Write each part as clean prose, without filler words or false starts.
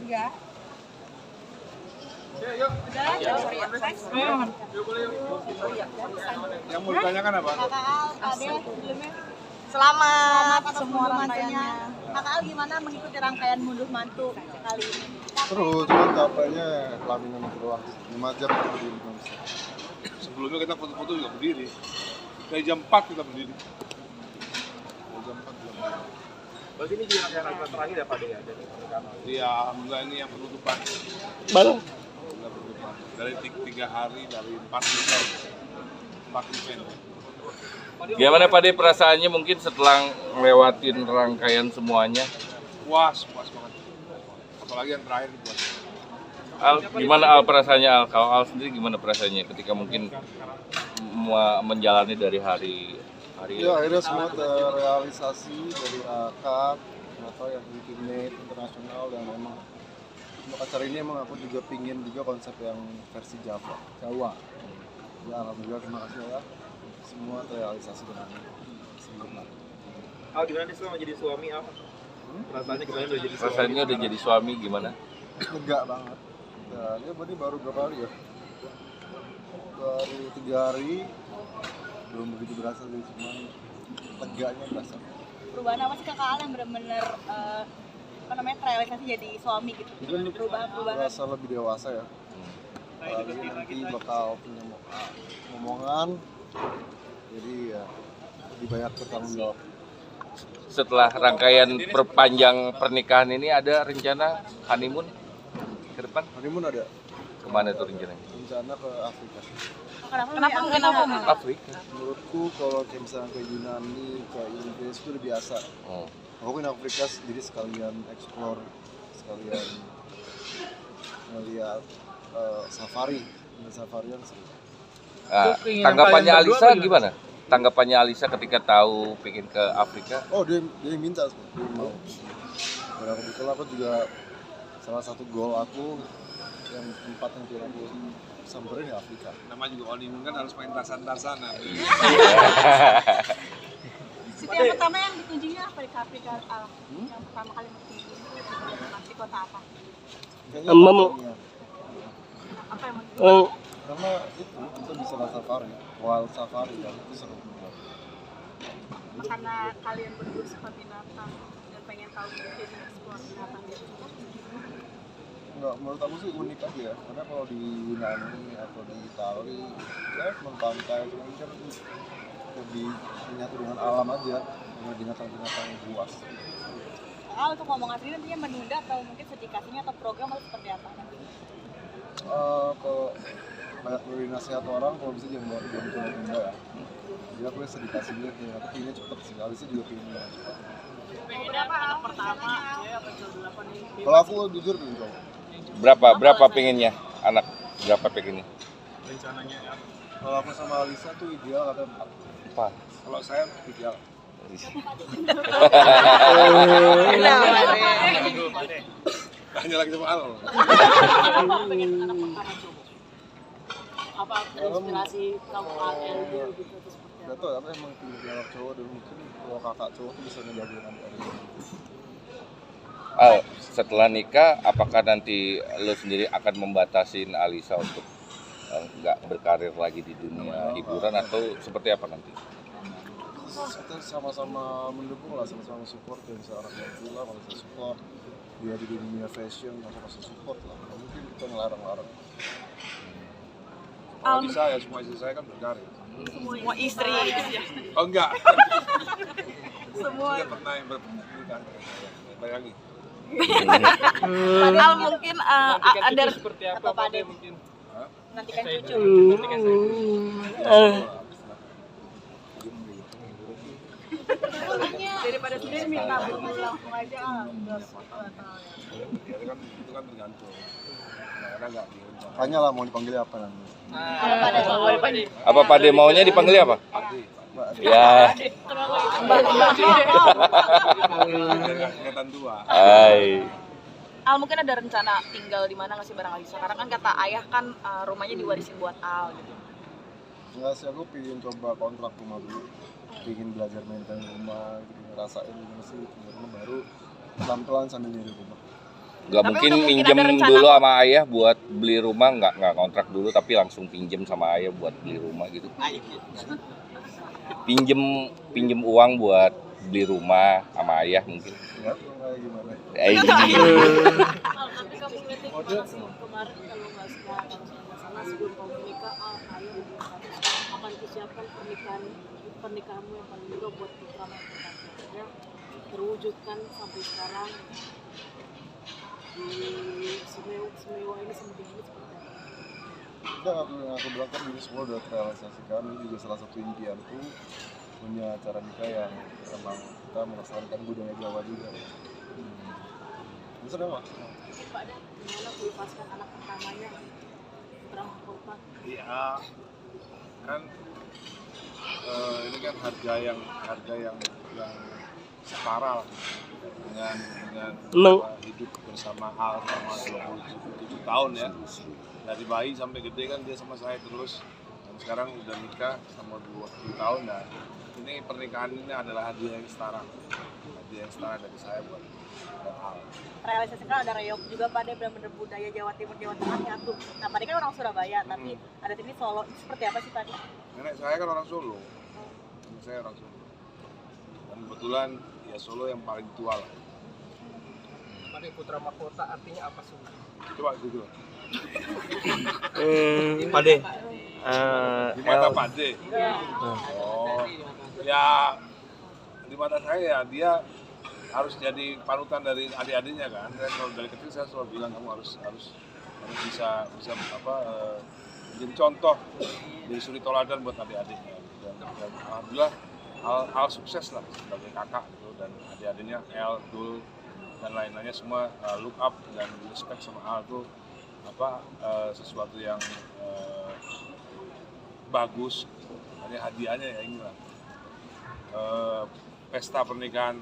Enggak. Yuk. Yang mau ditanyakan apa? Kakak Al, Ade, sebelumnya selamat semua rangkaiannya. Kakak Al gimana mengikuti rangkaian Munduh Mantu kali ini? Seru, cuma capeknya kelaminan doang. 5 jam kita berdiri. Sebelumnya kita foto-foto juga berdiri. Dari jam 4 kita berdiri. Dari jam 4 kita berdiri. Berarti ini juga rangkaian terakhir ya Pak De ya? Dari pernikahan. Iya, alhamdulillah ini yang penutupan. Bang. Alhamdulillah penutupan. Dari 3 hari, dari 4 event. 4 event. Gimana Pak De perasaannya mungkin setelah ngelewatin rangkaian semuanya? Puas banget. Apalagi yang terakhir itu puas. Al, gimana Al perasaannya Al? Kalau Al sendiri gimana perasaannya ketika mungkin menjalani dari hari Ya akhirnya semua terrealisasi dari akad atau yang ultimate internasional dan memang untuk acara ini emang aku juga pingin juga konsep yang versi Jawa. Ya alhamdulillah terima kasih ya semua terrealisasi dengan sempurna. Al gimana nih selama jadi suami Al? Perasaannya gimana udah jadi suami? Rasanya udah jadi suami gimana? Lega banget. Dan ya berarti baru berapa hari ya? Baru 3 hari belum begitu berasa sih, cuman leganya berasa. Perubahan apa sih Kakak Al yang benar-benar terrealisasi jadi suami gitu? Perubahan. Berasa lebih dewasa ya. Apalagi nanti bakal punya omongan, jadi ya lebih banyak bertanggung jawab. Setelah rangkaian perpanjang pernikahan ini ada rencana honeymoon ke depan? Honeymoon ada Kemana tuh rencananya? rencana ke Afrika. Kenapa? Afrika. Menurutku kalau kayak misalnya ke Yunani, ke Inggris itu udah biasa. Oh. Aku ke Afrika jadi sekalian explore, sekalian ngeliat safari yang seru. Nah, tanggapannya Alisa gimana? Tanggapannya Alisa ketika tahu pengen ke Afrika? Oh dia yang minta, dia mau. Dan aku kebetulan aku juga salah satu goal aku yang tempat yang pengen aku samperin ya Afrika. Nama juga honeymoon kan harus main tarsan-tarsanan. City yang pertama yang dikunjungi apa di Afrika Al? Yang pertama kali dikunjungi di kota apa? Kayaknya Tanzania. Apa yang mau Karena itu kita bisa lihat safari, wild safari dan itu seru. karena kalian berdua suka binatang dan pengen tahu mungkin eksplor binatang gitu. Enggak, menurut aku sih unik aja ya. Karena kalau di Yunani atau di Itali, ya cuma pantai, cuman kan lebih menyatu dengan alam aja, dengan binatang-binatang buas. Untuk ngomong asli nantinya menunda atau mungkin sedikasinya atau program atau seperti apa nanti? Kalau banyak dari nasihat orang, kalau bisa jangan tunda ya. Jadi aku ya sedikasinya, aku pinginnya cepet sih, Alisa juga pinginnya cepet. Pengennya apa anak pertama, ya apa delapan ini? Kalau aku jujur pengen cowok. Berapa pengennya anak? Berapa pengennya? Rencananya ya. Kalau aku sama Alisa tuh ideal katanya 4. Apa? Kalau saya ideal. Tanya lagi sama Al. Apa inspirasi kamu AL gitu atau seperti apa? Gak tau, aku emang pilih anak cowok dan mungkin kalau kakak cowok tuh bisa ngejagain adik-adik. Al, setelah nikah, apakah nanti lo sendiri akan membatasin Alisa untuk nggak berkarir lagi di dunia hiburan atau seperti apa nanti? Kita sama-sama mendukung lah, sama-sama support. Kayak misalnya orang yang gila, kalau saya support dia di dunia fashion, masa support lah. Nggak mungkin kita ngelarang-larang. Kalau bisa ya semua istri saya kan berkarir. Semua istri. Oh enggak. Semua. Tidak pernah yang berpernikahan. Bayangin. Padahal mungkin ada Seperti apa atau Pak De Pade mungkin? nantikan cucu. Daripada sendiri minta langsung aja Itu kan tergantung. Karena enggak direncanakan. Tanya lah mau dipanggil apa nanti. Apa Pak De maunya dipanggil apa? Ya. Kelihatan tua. Hai. Al mungkin ada rencana tinggal di mana nggak sih bareng Alisa? Karena kan kata ayah kan rumahnya diwarisin buat Al gitu. Enggak sih, aku pengen coba kontrak rumah dulu. Pengen belajar maintain rumah, gitu, ngerasain gimana sih punya rumah baru pelan-pelan sambil nyari rumah. Nggak Tapi mungkin udah mungkin minjem ada rencana dulu kok. sama ayah buat beli rumah, nggak kontrak dulu tapi langsung pinjem sama ayah buat beli rumah gitu. Pinjem uang buat beli rumah sama ayah mungkin. Ya, kayak gimana? Tapi kamu ngetik kemarin kalau nggak salah sebelum kamu menikah, ayah akan disiapkan pernikahanmu yang paling juga buat putra nanti terwujudkan sampai sekarang di Semewa ini sementing ini seperti apa? Udah, aku bilang kan ini semua udah terrealisasikan. Ini juga salah satu impianku punya acara nikah yang emang kita melestarikan budaya Jawa juga. Bisa dong, Mas? Pak Dan, gimana melepaskan anak pertamanya putra mahkota? Iya, kan ini kan harga yang setara lah dengan hidup bersama Al selama 27 tahun ya. Dari bayi sampai gede kan dia sama saya terus, dan sekarang udah nikah sama 20 tahun. Nah, ini pernikahan ini adalah hadiah yang setara dari saya buat Al. Realisasikan ada reok juga pada benar-benar budaya Jawa Timur Jawa Tengah nyatu. Nah, Pade kan orang Surabaya, tapi ada ini Solo. Seperti apa sih Pade? Nenek saya kan orang Solo, nenek saya orang Solo, dan kebetulan ya Solo yang paling tua lah. Pada putra mahkota artinya apa sih? Coba gitu. Pade. Di mata Pak D. Oh, ya di mata saya ya dia harus jadi panutan dari adik-adiknya kan. Saya kalau dari kecil saya selalu bilang kamu harus bisa menjadi contoh, jadi suri toladan buat adik-adiknya. Dan alhamdulillah Al sukses lah sebagai kakak gitu, dan adik-adiknya El, Dul dan lain-lainnya semua look up dan respect sama Al tuh sesuatu yang bagus. Hanya hadiahnya ya inilah pesta pernikahan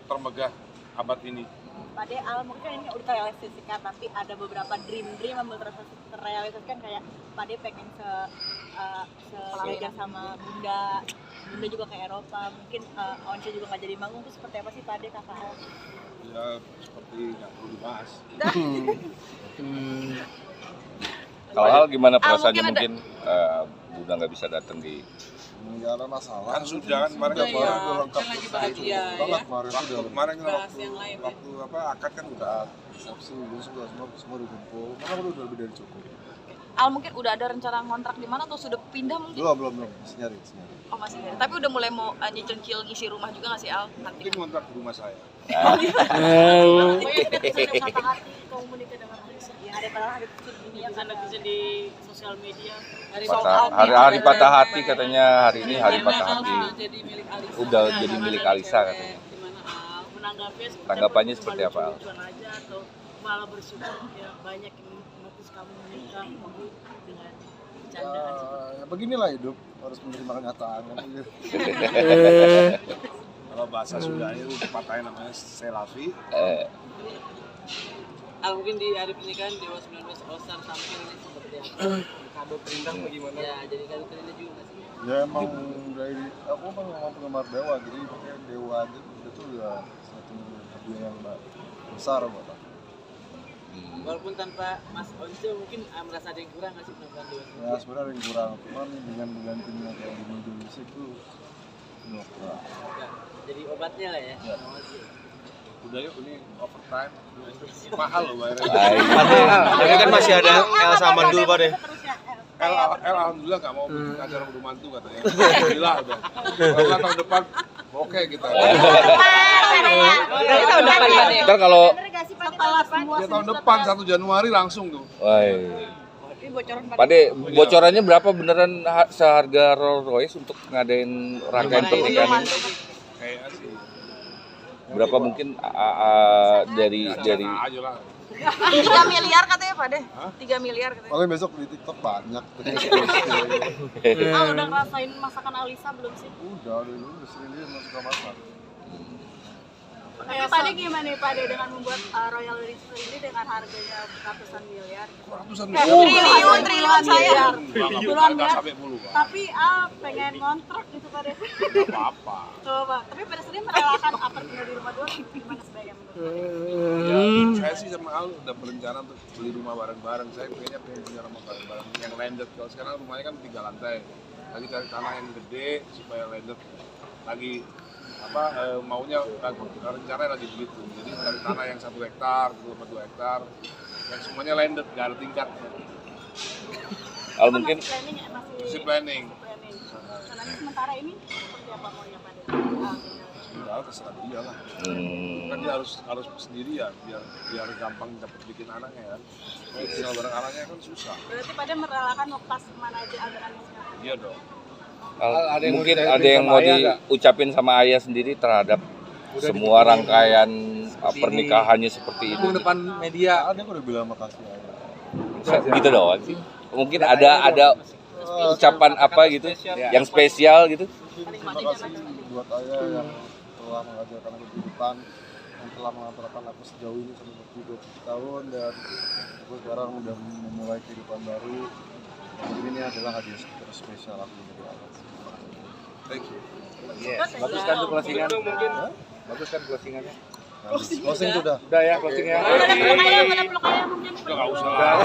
termegah abad ini. Pade Al mungkin ini udah terrealisasikan, tapi ada beberapa dream yang belum terrealisasikan, kayak Pade pengen sejajar sama Bunda juga ke Eropa, mungkin Once juga nggak jadi manggung, tuh seperti apa sih Pade kakak Al? Ya seperti nggak perlu dibahas. Kalau Al gimana Al perasaannya mungkin mungkin Bunda nggak bisa datang di Nggak ada masalah. Kan sudah kan kemarin Udah lengkap. kan lagi bahagia Banget ya. kemarin waktu udah kemarin kan Bahas yang lain ya. waktu akad kan udah resepsi, semua udah kumpul. Karena udah lebih dari cukup. Al mungkin udah ada rencana ngontrak di mana atau sudah pindah mungkin? Belum. Masih nyari. Oh masih ada. Tapi udah mulai mau nyicil ngisi rumah juga nggak sih Al? Nanti. mungkin kontrak di rumah saya. Banyak kata hati kamu menikah dengan Alisa. Ya ada padahal ada ini Yang sana bisa di sosial media. hari patah hati katanya, hari ini hari patah hati. Jadi milik Alisa. Udah jadi milik Alisa katanya. Gimana Al? Menanggapi Tanggapannya seperti apa, Al? lucu-lucuan aja atau malah bersyukur ya banyak yang memutus kamu menikah dengan bercandaan seperti Ya beginilah hidup, harus menerima kenyataan. Kalau bahasa Sundanya itu patahnya namanya selavi. Al mungkin di hari pernikahan Dewa 19 All Star tampil ini seperti apa? Kado terindah bagaimana? Ya, jadi kado terindah juga nggak sih? Ya emang dari aku kan memang penggemar Dewa, jadi pakai Dewa aja itu udah satu hadiah yang besar buat aku. Walaupun tanpa Mas Once mungkin merasa ada yang kurang nggak sih penampilan Dewa? Ya sebenarnya ada yang kurang, cuman dengan timnya kayak di Mundo Musik tuh nggak kurang. Ya, jadi obatnya lah ya. Ya. Udah yuk ini overtime. Mahal loh bayarnya. Tapi kan masih ada El sama Dul Pak deh. El alhamdulillah nggak mau bikin acara udah mantu katanya. Alhamdulillah udah. Kalau tahun depan oke kita. Ntar kalau setelah semua Ya, tahun depan 1 Januari langsung tuh. ini bocoran Pade, bocorannya berapa beneran seharga Rolls Royce untuk ngadain rangkaian pernikahan ini? Kayaknya sih. Berapa mungkin dari Aja lah. 3 miliar katanya Pade. 3 miliar katanya. Paling besok di TikTok banyak. Al udah ngerasain masakan Alisa belum sih? Udah dulu sering dia masuk ke masak. Tapi Pade gimana nih Pade dengan membuat Royal Windsor ini dengan harganya ratusan miliar? Ratusan Triliun saya. Puluhan Nggak ya. sampai puluhan. Tapi Al pengen ngontrak gitu Pade. Nggak apa-apa. Coba, tapi pada sendiri merelakan apartemen di rumah dua gimana sebaiknya menurut? Ya, saya sih sama Al udah berencana untuk beli rumah bareng-bareng. Saya pengen punya rumah bareng-bareng yang landed. Kalau sekarang rumahnya kan 3 lantai. Lagi cari tanah yang gede supaya landed. Lagi maunya rencana lagi begitu. Jadi cari tanah yang 1 hektar, 2 hektar, yang semuanya landed, nggak ada tingkatnya. Al mungkin Masih planning. Karena sementara ini seperti apa maunya Pak? Ya terserah dia lah. Kan dia harus sendiri ya, biar gampang dapat bikin anaknya kan. Tinggal bareng anaknya kan susah. Berarti pada merelakan lepas kemana aja Anies? Iya dong. Mungkin ada yang mau diucapin sama ayah sendiri terhadap semua rangkaian pernikahannya seperti ini. depan media. Ada udah bilang makasih ayah. Gitu doang sih. Mungkin ada ucapan apa gitu yang spesial gitu. Terima kasih buat ayah yang telah mengajarkan aku kehidupan, yang telah mengantarkan aku sejauh ini sampai 20 tahun, dan aku sekarang udah memulai kehidupan baru. Mungkin ini adalah hadiah terspesial aku dari Allah. Thank you. Bagus kan tuh closingan? Mungkin Bagus kan closingannya? Closing sudah. Udah ya closingnya. Mana peluk ayah mungkin? nggak usah lah.